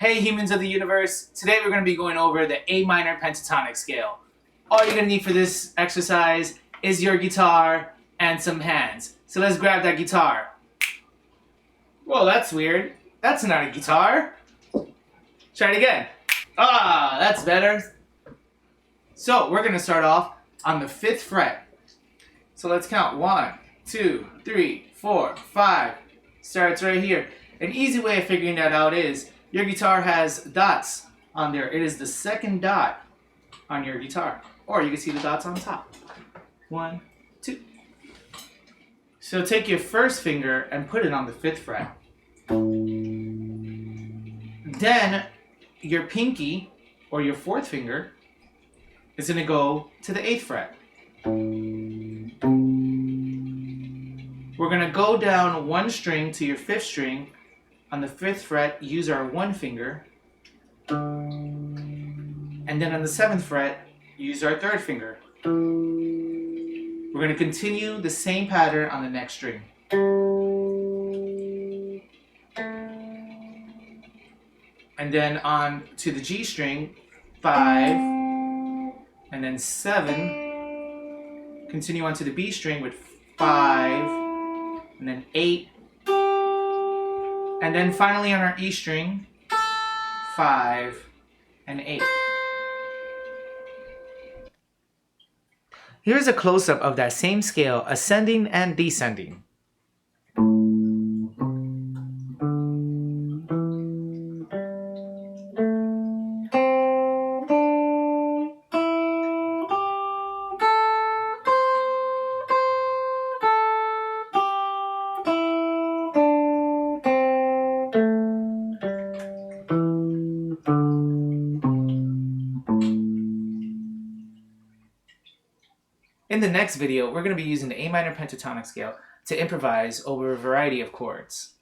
Hey humans of the universe, today we're going to be going over the A minor pentatonic scale. All you're going to need for this exercise is your guitar and some hands. So let's grab that guitar. Whoa, that's weird. That's not a guitar. Try it again. Ah, that's better. So we're going to start off on the 5th fret. So let's count 1, 2, 3, 4, 5. Starts right here. An easy way of figuring that out is your guitar has dots on there. It is the 2nd dot on your guitar. Or you can see the dots on top. 1, 2. So take your 1st finger and put it on the 5th fret. Then your pinky or your 4th finger is going to go to the 8th fret. We're going to go down 1 string to your 5th string. On the 5th fret, use our 1 finger. And then on the 7th fret, use our 3rd finger. We're going to continue the same pattern on the next string. And then on to the G string, 5, and then 7. Continue on to the B string with 5, and then 8. And then finally on our E string, 5 and 8. Here's a close-up of that same scale, ascending and descending. In the next video, we're going to be using the A minor pentatonic scale to improvise over a variety of chords.